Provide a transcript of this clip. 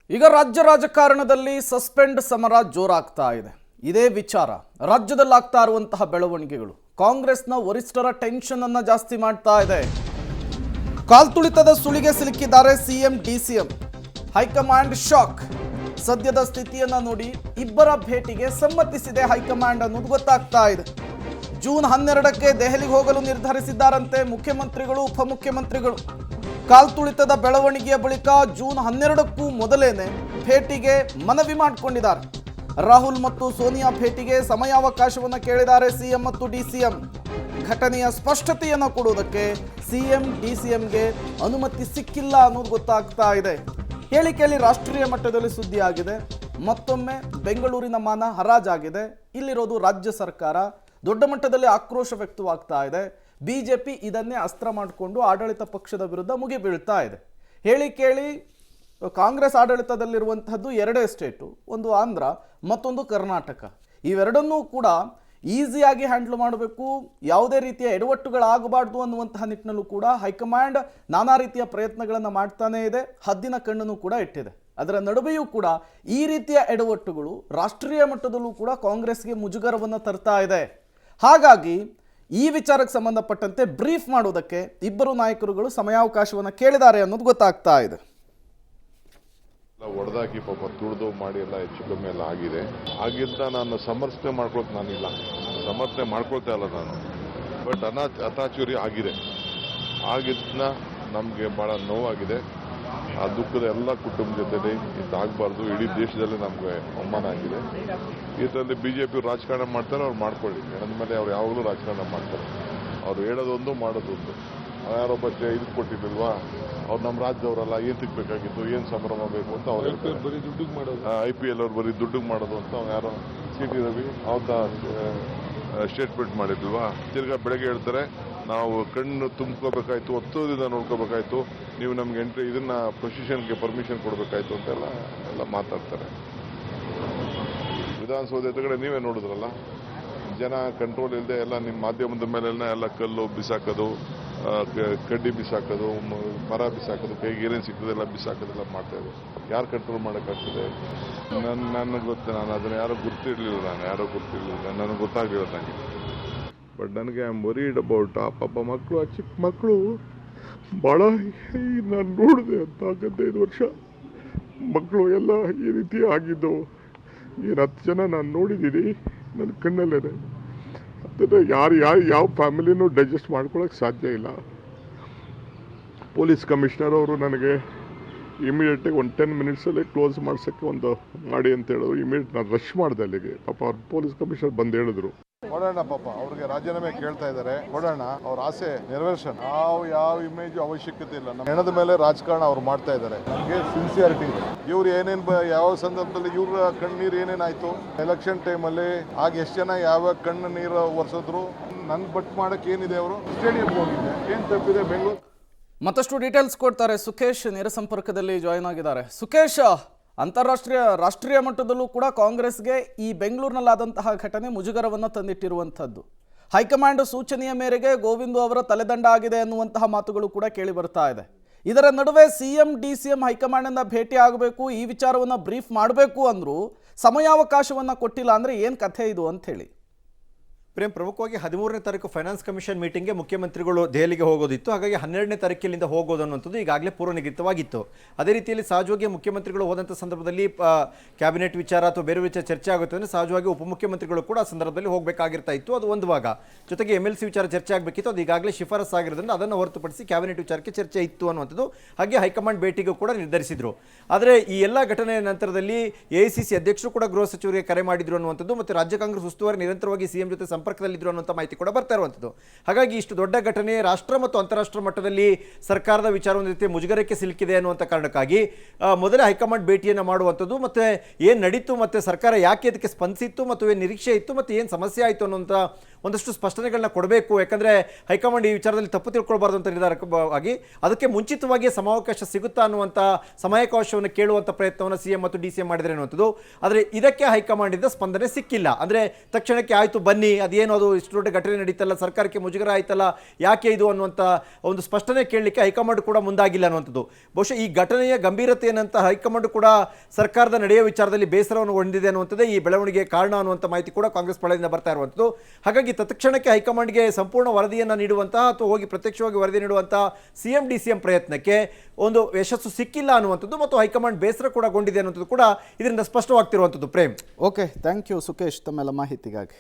ಈಗ ರಾಜ್ಯ ರಾಜಕಾರಣದಲ್ಲಿ ಸಸ್ಪೆಂಡ್ ಸಮರ ಜೋರಾಗ್ತಾ ಇದೆ. ಇದೇ ವಿಚಾರ ರಾಜ್ಯದಲ್ಲಿ ಆಗ್ತಾ ಇರುವಂತಹ ಬೆಳವಣಿಗೆಗಳು ಕಾಂಗ್ರೆಸ್ನ ವರಿಷ್ಠರ ಟೆನ್ಷನ್ ಅನ್ನ ಜಾಸ್ತಿ ಮಾಡ್ತಾ ಇದೆ. ಕಾಲ್ತುಳಿತದ ಸುಳಿಗೆ ಸಿಲುಕಿದ್ದಾರೆ ಸಿಎಂ ಡಿಸಿಎಂ. High command shock. ಸದ್ಯದ ಸ್ಥಿತಿಯನ್ನ ನೋಡಿ ಇಬ್ಬರ ಭೇಟಿಗೆ ಸಮ್ಮತಿಸಿದೆ ಹೈಕಮಾಂಡ್ ಅನ್ನೋದು ಗೊತ್ತಾಗ್ತಾ ಇದೆ. ಜೂನ್ 12ಕ್ಕೆ ದೆಹಲಿಗೆ ಹೋಗಲು ನಿರ್ಧರಿಸಿದ್ದಾರಂತೆ ಮುಖ್ಯಮಂತ್ರಿಗಳು ಉಪಮುಖ್ಯಮಂತ್ರಿಗಳು. ಕಾಲ್ತುಳಿತದ ಬೆಳವಣಿಗೆಯ ಬಳಿಕ ಜೂನ್ 12ಕ್ಕೂ ಮೊದಲೇನೆ ಭೇಟಿಗೆ ಮನವಿ ಮಾಡಿಕೊಂಡಿದ್ದಾರೆ. ರಾಹುಲ್ ಮತ್ತು ಸೋನಿಯಾ ಭೇಟಿಗೆ ಸಮಯಾವಕಾಶವನ್ನು ಕೇಳಿದ್ದಾರೆ ಸಿಎಂ ಮತ್ತು ಡಿಸಿಎಂ. ಘಟನೆಯ ಸ್ಪಷ್ಟತೆಯನ್ನು ಕೊಡುವುದಕ್ಕೆ ಸಿಎಂ ಡಿಸಿಎಂಗೆ ಅನುಮತಿ ಸಿಕ್ಕಿಲ್ಲ ಅನ್ನೋದು ಗೊತ್ತಾಗ್ತಾ ಇದೆ. ಹೇಳಿಕೆಯಲ್ಲಿ ರಾಷ್ಟ್ರೀಯ ಮಟ್ಟದಲ್ಲಿ ಸುದ್ದಿ ಆಗಿದೆ. ಮತ್ತೊಮ್ಮೆ ಬೆಂಗಳೂರಿನ ಮಾನ ಹರಾಜಾಗಿದೆ. ಇಲ್ಲಿರೋದು ರಾಜ್ಯ ಸರ್ಕಾರ. ದೊಡ್ಡ ಮಟ್ಟದಲ್ಲಿ ಆಕ್ರೋಶ ವ್ಯಕ್ತವಾಗ್ತಾ ಇದೆ. ಬಿಜೆಪಿ ಇದನ್ನೇ ಅಸ್ತ್ರ ಮಾಡಿಕೊಂಡು ಆಡಳಿತ ಪಕ್ಷದ ವಿರುದ್ಧ ಮುಗಿಬೀಳ್ತಾ ಇದೆ. ಹೇಳಿ ಕೇಳಿ ಕಾಂಗ್ರೆಸ್ ಆಡಳಿತದಲ್ಲಿರುವಂತಹದ್ದು ಎರಡೇ ಸ್ಟೇಟು, ಒಂದು ಆಂಧ್ರ ಮತ್ತೊಂದು ಕರ್ನಾಟಕ. ಇವೆರಡನ್ನೂ ಕೂಡ ಈಸಿಯಾಗಿ ಹ್ಯಾಂಡಲ್ ಮಾಡಬೇಕು, ಯಾವುದೇ ರೀತಿಯ ಎಡವಟ್ಟುಗಳಾಗಬಾರ್ದು ಅನ್ನುವಂತಹ ನಿಟ್ಟಿನಲ್ಲೂ ಕೂಡ ಹೈಕಮಾಂಡ್ ನಾನಾ ರೀತಿಯ ಪ್ರಯತ್ನಗಳನ್ನು ಮಾಡ್ತಾನೇ ಇದೆ. ಹದ್ದಿನ ಕಣ್ಣನ್ನು ಕೂಡ ಇಟ್ಟಿದೆ. ಅದರ ನಡುವೆಯೂ ಕೂಡ ಈ ರೀತಿಯ ಎಡವಟ್ಟುಗಳು ರಾಷ್ಟ್ರೀಯ ಮಟ್ಟದಲ್ಲೂ ಕೂಡ ಕಾಂಗ್ರೆಸ್ಗೆ ಮುಜುಗರವನ್ನು ತರ್ತಾ ಇದೆ. ಹಾಗಾಗಿ ಈ ವಿಚಾರಕ್ಕೆ ಸಂಬಂಧಪಟ್ಟಂತೆ ಬ್ರೀಫ್ ಮಾಡೋದಕ್ಕೆ ಇಬ್ಬರು ನಾಯಕರುಗಳು ಸಮಯಾವಕಾಶವನ್ನು ಕೇಳಿದ್ದಾರೆ ಅನ್ನೋದು ಗೊತ್ತಾಗ್ತಾ ಇದೆ. ಹೊಡೆದಾಕಿ ಪಾಪ ತುಳಿದು ಮಾಡಿ ಎಲ್ಲ ಹೆಚ್ಚು ಕಮ್ಮಿ ಎಲ್ಲ ಆಗಿದೆ. ಆಗಿಂದ ನಾನು ಸಮರ್ಥನೆ ಮಾಡ್ಕೊಳ್ತಾ ನಾನಿಲ್ಲ, ಸಮರ್ಥನೆ ಮಾಡ್ಕೊಳ್ತಾ ಇಲ್ಲ ನಾನು. ಬಟ್ ಅತಾಚುರಿ ಆಗಿದೆ. ಆಗಿದ್ನ ನಮಗೆ ಭಾಳ ನೋವಾಗಿದೆ. ಆ ದುಃಖದ ಎಲ್ಲ ಕುಟುಂಬ ಜೊತೆಲಿ ಇದಾಗಬಾರ್ದು. ಇಡೀ ದೇಶದಲ್ಲಿ ನಮಗೆ ಅವಮಾನ ಆಗಿದೆ. ಇದರಲ್ಲಿ ಬಿಜೆಪಿ ರಾಜಕಾರಣ ಮಾಡ್ತಾರೆ, ಅವ್ರು ಮಾಡ್ಕೊಳ್ಳಿ. ಅಂದಮೇಲೆ ಅವ್ರು ಯಾವಾಗಲೂ ರಾಜಕಾರಣ ಮಾಡ್ತಾರೆ. ಅವ್ರು ಹೇಳೋದೊಂದು ಮಾಡೋದೊಂದು. ಯಾರೊಬ್ಬ ಇದು ಕೊಟ್ಟಿದ್ದಿಲ್ವಾ, ಅವ್ರು ನಮ್ಮ ರಾಜ್ಯದವರಲ್ಲ, ಏನು ಸಿಗ್ಬೇಕಾಗಿತ್ತು, ಏನು ಸಂಭ್ರಮ ಬೇಕು ಅಂತ ಅವ್ರು ಬರೀ ದುಡ್ಡಿಗೆ ಮಾಡೋದು. IPL ಅವ್ರು ಬರೀ ದುಡ್ಡಿಗೆ ಮಾಡೋದು ಅಂತ ಅವ್ನು ಯಾರೋ CT ರವಿ ಅವತ್ತ ಸ್ಟೇಟ್ಮೆಂಟ್ ಮಾಡಿದ್ಲ್ವಾ. ತಿರ್ಗಾ ಬೆಳಗ್ಗೆ ಹೇಳ್ತಾರೆ ನಾವು ಕಣ್ಣು ತುಂಬ್ಕೋಬೇಕಾಯ್ತು, 10 ದಿನ ನೋಡ್ಕೋಬೇಕಾಯ್ತು, ನೀವು ನಮ್ಗೆ ಇದನ್ನ ಪ್ರೊಸಿಷನ್ಗೆ ಪರ್ಮಿಷನ್ ಕೊಡಬೇಕಾಯ್ತು ಅಂತೆಲ್ಲ ಮಾತಾಡ್ತಾರೆ. ವಿಧಾನಸೌಧ ಎದುರುಗಡೆ ನೀವೇ ನೋಡಿದ್ರಲ್ಲ, ಜನ ಕಂಟ್ರೋಲ್ ಇಲ್ಲದೆ ಎಲ್ಲ ನಿಮ್ಮ ಮಾಧ್ಯಮದ ಮೇಲೆಲ್ಲ ಎಲ್ಲ ಕಲ್ಲು ಬಿಸಾಕೋದು, ಕಡ್ಡಿ ಬಿಸಾಕೋದು, ಮರ ಬಿಸಾಕೋದು, ಕೈಗೆ ಏನೇನು ಸಿಗ್ತದೆಲ್ಲ ಬಿಸಾಕೋದೆಲ್ಲ ಮಾಡ್ತಾ ಇದ್ರು. ಯಾರು ಕಂಟ್ರೋಲ್ ಮಾಡೋಕ್ಕಾಗ್ತದೆ? ನನಗೆ ಗೊತ್ತು, ನಾನು ಅದನ್ನು ಯಾರೋ ಗುರ್ತಿರ್ಲಿಲ್ಲ, ನನಗೆ ಗೊತ್ತಾಗಲಿಲ್ಲ ನನಗೆ. ಬಟ್ ನನಗೆ ಐ ಆಮ್ ವರೀಡ್ ಅಬೌಟ್ ಆ ಪಾಪ ಮಕ್ಕಳು, ಆ ಚಿಕ್ಕ ಮಕ್ಕಳು ಭಾಳ. ನಾನು ನೋಡಿದೆ ಅಂತ 15 ವರ್ಷ ಮಕ್ಕಳು ಎಲ್ಲ ಈ ರೀತಿ ಆಗಿದ್ದು. ಏನು 10 ಜನ ನಾನು ನೋಡಿದ್ದೀನಿ ನನ್ನ ಕಣ್ಣಲ್ಲೇ. ಅದನ್ನು ಯಾವ ಫ್ಯಾಮಿಲಿನೂ ಡೈಜೆಸ್ಟ್ ಮಾಡ್ಕೊಳ್ಳೋಕೆ ಸಾಧ್ಯ ಇಲ್ಲ. ಪೊಲೀಸ್ ಕಮಿಷನರ್ ಅವರು ನನಗೆ ಇಮಿಡಿಯೇಟಾಗಿ ಒಂದು 10 ಮಿನಿಟ್ಸಲ್ಲೇ ಕ್ಲೋಸ್ ಮಾಡ್ಸೋಕ್ಕೆ ಒಂದು ಮಾಡಿ ಅಂತ ಹೇಳಿದ್ರು. ಇಮಿಡಿಯೇಟ್ ನಾನು ರಶ್ ಮಾಡಿದೆ ಅಲ್ಲಿಗೆ. ಪಾಪ ಅವ್ರು ಪೊಲೀಸ್ ಕಮಿಷನರ್ ಬಂದು ಹೇಳಿದ್ರು, ಕೊಡೋಣ ಪಾಪ ಅವ್ರಿಗೆ ರಾಜೀನಾಮೆ ಕೇಳ್ತಾ ಇದ್ದಾರೆ, ಕೊಡೋಣ, ಅವ್ರ ಆಸೆ ನೆರವೇರ್ಸೋಣ. ಯಾವ ಇಮೇಜ್ ಅವಶ್ಯಕತೆ ಇಲ್ಲ. ನಮ್ಮ ಹೆಣದ ಮೇಲೆ ರಾಜಕಾರಣ ಅವ್ರು ಮಾಡ್ತಾ ಇದ್ದಾರೆ. ನಮಗೆ ಸಿನ್ಸಿಯಾರಿಟಿ ಇದೆ. ಇವ್ರು ಏನೇನು ಯಾವ ಸಂದರ್ಭದಲ್ಲಿ ಇವ್ರ ಕಣ್ಣೀರು ಏನೇನಾಯ್ತು ಎಲೆಕ್ಷನ್ ಟೈಮಲ್ಲಿ, ಆಗ ಎಷ್ಟು ಜನ ಯಾವ ಕಣ್ಣು ನೀರು ಒರೆಸಿದ್ರು. ನನ್ನ ಬಟ್ ಮಾಡಕ್ಕೆ ಏನಿದೆ, ಅವರು ಸ್ಟೇಡಿಯಂ ಹೋಗಿದ್ದೆ, ಏನು ತಪ್ಪಿದೆ ಬೆಂಗಳೂರು. ಮತ್ತಷ್ಟು ಡೀಟೇಲ್ಸ್ ಕೊಡ್ತಾರೆ ಸುಖೇಶ್, ನೇರ ಸಂಪರ್ಕದಲ್ಲಿ ಜಾಯಿನ್ ಆಗಿದ್ದಾರೆ. ಸುಖೇಶ್, ರಾಷ್ಟ್ರೀಯ ಮಟ್ಟದಲ್ಲೂ ಕೂಡ ಕಾಂಗ್ರೆಸ್ಗೆ ಈ ಬೆಂಗಳೂರಿನಲ್ಲಾದಂತಹ ಘಟನೆ ಮುಜುಗರವನ್ನು ತಂದಿಟ್ಟಿರುವಂಥದ್ದು. ಹೈಕಮಾಂಡ್ ಸೂಚನೆಯ ಮೇರೆಗೆ ಗೋವಿಂದು ಅವರ ತಲೆದಂಡ ಆಗಿದೆ ಅನ್ನುವಂತಹ ಮಾತುಗಳು ಕೂಡ ಕೇಳಿ ಬರ್ತಾ ಇದೆ. ಇದರ ನಡುವೆ ಸಿಎಂ ಡಿಸಿಎಂ ಹೈಕಮಾಂಡ್ನ ಭೇಟಿ ಆಗಬೇಕು, ಈ ವಿಚಾರವನ್ನು ಬ್ರೀಫ್ ಮಾಡಬೇಕು ಅಂದರೂ ಸಮಯಾವಕಾಶವನ್ನು ಕೊಟ್ಟಿಲ್ಲ. ಅಂದರೆ ಏನು ಕಥೆ ಇದು ಅಂತ ಹೇಳಿ? ಪ್ರೇಮ್, ಪ್ರಮುಖವಾಗಿ 13ನೇ ತಾರೀಕು ಫೈನಾನ್ಸ್ ಕಮಿಷನ್ ಮೀಟಿಂಗ್ಗೆ ಮುಖ್ಯಮಂತ್ರಿಗಳು ದೆಹಲಿಗೆ ಹೋಗೋದಿತ್ತು. ಹಾಗಾಗಿ 12ನೇ ತಾರೀಕಿನಿಂದ ಹೋಗೋದು ಅನ್ನುವಂಥದ್ದು ಈಗಾಗಲೇ ಪೂರ್ವ ನಿಗದಿತವಾಗಿತ್ತು. ಅದೇ ರೀತಿಯಲ್ಲಿ ಸಹಜವಾಗಿ ಮುಖ್ಯಮಂತ್ರಿಗಳು ಹೋದಂಥ ಸಂದರ್ಭದಲ್ಲಿ ಕ್ಯಾಬಿನೆಟ್ ವಿಚಾರ ಅಥವಾ ಬೇರೆ ವಿಚಾರ ಚರ್ಚೆ ಆಗುತ್ತೆ ಅಂದರೆ ಸಹಜವಾಗಿ ಉಪಮುಖ್ಯಮಂತ್ರಿಗಳು ಕೂಡ ಆ ಸಂದರ್ಭದಲ್ಲಿ ಹೋಗಬೇಕಾಗಿರ್ತಾ ಇತ್ತು. ಅದು ಒಂದು ಭಾಗ. ಜೊತೆಗೆ MLC ವಿಚಾರ ಚರ್ಚೆ ಆಗಬೇಕಿತ್ತು. ಅದು ಈಗಾಗಲೇ ಶಿಫಾರಸ್ ಆಗಿರೋದ್ರಿಂದ ಅದನ್ನು ಹೊರತುಪಡಿಸಿ ಕ್ಯಾಬಿನೆಟ್ ವಿಚಾರಕ್ಕೆ ಚರ್ಚೆ ಇತ್ತು ಅನ್ನುವಂಥದ್ದು. ಹಾಗೆ ಹೈಕಮಾಂಡ್ ಭೇಟಿಗೂ ಕೂಡ ನಿರ್ಧರಿಸಿದರು. ಆದರೆ ಈ ಎಲ್ಲ ಘಟನೆಯ ನಂತರದಲ್ಲಿ AICC ಅಧ್ಯಕ್ಷರು ಕೂಡ ಗೃಹ ಸಚಿವರಿಗೆ ಕರೆ ಮಾಡಿದ್ರು ಅನ್ನುವಂಥದ್ದು, ಮತ್ತು ರಾಜ್ಯ ಕಾಂಗ್ರೆಸ್ ಉಸ್ತುವಾರಿ ನಿರಂತರವಾಗಿ CM ಜೊತೆ ಸಂಪರ್ಕದಲ್ಲಿದ್ರು ಅನ್ನುವಂಥ ಮಾಹಿತಿ ಕೂಡ ಬರ್ತಾ ಇರುವಂಥದ್ದು. ಹಾಗಾಗಿ ಇಷ್ಟು ದೊಡ್ಡ ಘಟನೆ ರಾಷ್ಟ್ರ ಮತ್ತು ಅಂತಾರಾಷ್ಟ್ರ ಮಟ್ಟದಲ್ಲಿ ಸರ್ಕಾರದ ವಿಚಾರ ಒಂದು ರೀತಿ ಮುಜುಗರಕ್ಕೆ ಸಿಲುಕಿದೆ ಅನ್ನುವಂಥ ಕಾರಣಕ್ಕಾಗಿ ಮೊದಲೇ ಹೈಕಮಾಂಡ್ ಭೇಟಿಯನ್ನು ಮಾಡುವಂಥದ್ದು, ಮತ್ತು ಏನು ನಡೀತು, ಮತ್ತು ಸರ್ಕಾರ ಯಾಕೆ ಅದಕ್ಕೆ ಸ್ಪಂದಿಸಿತ್ತು, ಮತ್ತು ಏನು ನಿರೀಕ್ಷೆ ಇತ್ತು, ಮತ್ತು ಏನು ಸಮಸ್ಯೆ ಆಯಿತು ಅನ್ನುವಂಥ ಒಂದಷ್ಟು ಸ್ಪಷ್ಟನೆಗಳನ್ನ ಕೊಡಬೇಕು, ಯಾಕಂದರೆ ಹೈಕಮಾಂಡ್ ಈ ವಿಚಾರದಲ್ಲಿ ತಪ್ಪು ತಿಳ್ಕೊಳ್ಬಾರ್ದು ಅಂತ ನಿರ್ಧಾರವಾಗಿ ಅದಕ್ಕೆ ಮುಂಚಿತವಾಗಿ ಸಮಾವಕಾಶ ಸಿಗುತ್ತಾ ಅನ್ನುವಂಥ ಸಮಯಾವಕಾಶವನ್ನು ಕೇಳುವಂಥ ಪ್ರಯತ್ನವನ್ನು ಸಿಎಂ ಮತ್ತು ಡಿ ಸಿ ಎಂ ಮಾಡಿದರೆ ಅನ್ನುವಂಥದ್ದು. ಆದರೆ ಇದಕ್ಕೆ ಹೈಕಮಾಂಡಿಂದ ಸ್ಪಂದನೆ ಸಿಕ್ಕಿಲ್ಲ. ಅಂದರೆ ತಕ್ಷಣಕ್ಕೆ ಆಯಿತು ಬನ್ನಿ, ಅದೇನು ಅದು ಇಷ್ಟು ದೊಡ್ಡ ಘಟನೆ ನಡೀತಲ್ಲ, ಸರ್ಕಾರಕ್ಕೆ ಮುಜುಗರ ಆಯ್ತಲ್ಲ, ಯಾಕೆ ಇದು ಅನ್ನುವಂಥ ಒಂದು ಸ್ಪಷ್ಟನೆ ಕೇಳಲಿಕ್ಕೆ ಹೈಕಮಾಂಡ್ ಕೂಡ ಮುಂದಾಗಿಲ್ಲ ಅನ್ನುವಂಥದ್ದು. ಬಹುಶಃ ಈ ಘಟನೆಯ ಗಂಭೀರತೆ ಏನಂತ ಹೈಕಮಾಂಡ್ ಕೂಡ ಸರ್ಕಾರದ ನಡೆಯುವ ವಿಚಾರದಲ್ಲಿ ಬೇಸರವನ್ನು ಹೊಂದಿದೆ ಅನ್ನುವಂಥದ್ದೇ ಈ ಬೆಳವಣಿಗೆ ಕಾರಣ ಅನ್ನುವಂಥ ಮಾಹಿತಿ ಕೂಡ ಕಾಂಗ್ರೆಸ್ ಪಾಳೆಯಿಂದ ಬರ್ತಾ ಇರುವಂಥದ್ದು. ಹಾಗಾಗಿ ತತ್ಕ್ಷಣಕ್ಕೆ ಹೈಕಮಾಂಡ್ಗೆ ಸಂಪೂರ್ಣ ವರದಿಯನ್ನು ನೀಡುವಂತಹ ಅಥವಾ ಹೋಗಿ ಪ್ರತ್ಯಕ್ಷವಾಗಿ ವರದಿ ನೀಡುವಂತಹ ಸಿಎಂ ಡಿ ಸಿ ಎಂ ಪ್ರಯತ್ನಕ್ಕೆ ಒಂದು ಯಶಸ್ಸು ಸಿಕ್ಕಿಲ್ಲ ಅನ್ನುವಂಥದ್ದು ಮತ್ತು ಹೈಕಮಾಂಡ್ ಬೇಸರ ಕೂಡ ಗೊಂಡಿದೆ ಅನ್ನುವಂಥದ್ದು ಕೂಡ ಇದರಿಂದ ಸ್ಪಷ್ಟವಾಗ್ತಿರುವಂಥದ್ದು. Prem, okay, thank you Sukhesh ತಮ್ಮೆಲ್ಲ ಮಾಹಿತಿಗಾಗಿ.